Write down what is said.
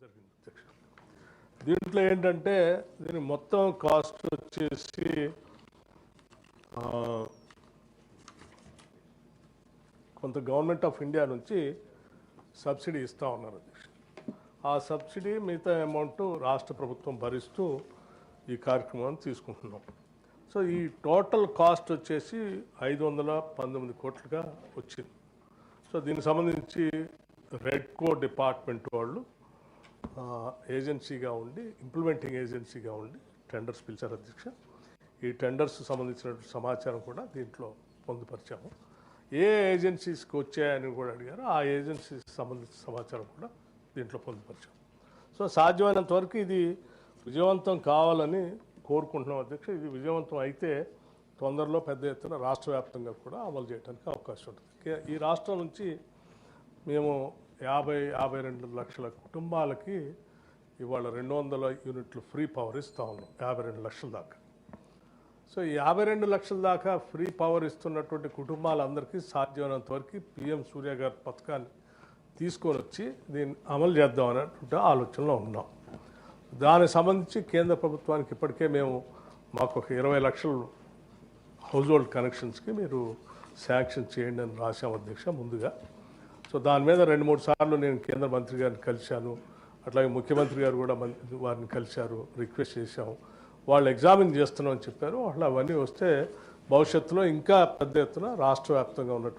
జరిగింది అధ్యక్ష. దీంట్లో ఏంటంటే దీని మొత్తం కాస్ట్ వచ్చేసి కొంత గవర్నమెంట్ ఆఫ్ ఇండియా నుంచి సబ్సిడీ ఇస్తూ ఉన్నారు అధ్యక్ష. ఆ సబ్సిడీ మిగతా అమౌంట్ రాష్ట్ర ప్రభుత్వం భరిస్తూ ఈ కార్యక్రమాన్ని తీసుకుంటున్నాం. సో ఈ టోటల్ కాస్ట్ వచ్చేసి 519 కోట్లుగా వచ్చింది. సో దీనికి సంబంధించి రెడ్కో డిపార్ట్మెంట్ వాళ్ళు ఏజెన్సీగా ఉండి ఇంప్లిమెంటింగ్ ఏజెన్సీగా ఉండి టెండర్స్ పిలిచారు అధ్యక్ష. ఈ టెండర్స్ సంబంధించిన సమాచారం కూడా దీంట్లో పొందుపరిచాము. ఏ ఏజెన్సీస్కి వచ్చాయని కూడా అడిగారు. ఆ ఏజెన్సీకి సంబంధించిన సమాచారం కూడా దీంట్లో పొందుపరిచాము. సో సాధ్యమైనంత వరకు ఇది విజయవంతం కావాలని కోరుకుంటున్నాం అధ్యక్ష. ఇది విజయవంతం అయితే తొందరలో పెద్ద ఎత్తున రాష్ట్ర వ్యాప్తంగా కూడా అమలు చేయడానికి అవకాశం ఉంటుంది. ఈ రాష్ట్రం నుంచి మేము 52 లక్షల కుటుంబాలకి ఇవాళ 200 యూనిట్లు ఫ్రీ పవర్ ఇస్తూ ఉన్నాం, 52 లక్షల దాకా. సో ఈ 52 లక్షల దాకా ఫ్రీ పవర్ ఇస్తున్నటువంటి కుటుంబాలందరికీ సాధ్యమైనంత వరకు పిఎం సూర్య గారి పథకాన్ని తీసుకొని వచ్చి దీన్ని అమలు చేద్దాం అనేటువంటి ఆలోచనలో ఉన్నాం. దానికి సంబంధించి కేంద్ర ప్రభుత్వానికి ఇప్పటికే మాకు ఒక 20 లక్షలు హౌస్ హోల్డ్ కనెక్షన్స్కి మీరు శాంక్షన్ చేయండి అని రాశాం అధ్యక్ష ముందుగా. సో దాని మీద 2-3 సార్లు నేను కేంద్ర మంత్రి గారిని కలిశాను, అట్లాగే ముఖ్యమంత్రి గారు కూడా వారిని కలిశారు, రిక్వెస్ట్ చేశాము. వాళ్ళు ఎగ్జామిన్ చేస్తున్నామని చెప్పారు. అట్లా అవన్నీ వస్తే భవిష్యత్తులో ఇంకా పెద్ద ఎత్తున రాష్ట్ర వ్యాప్తంగా ఉన్నటువంటి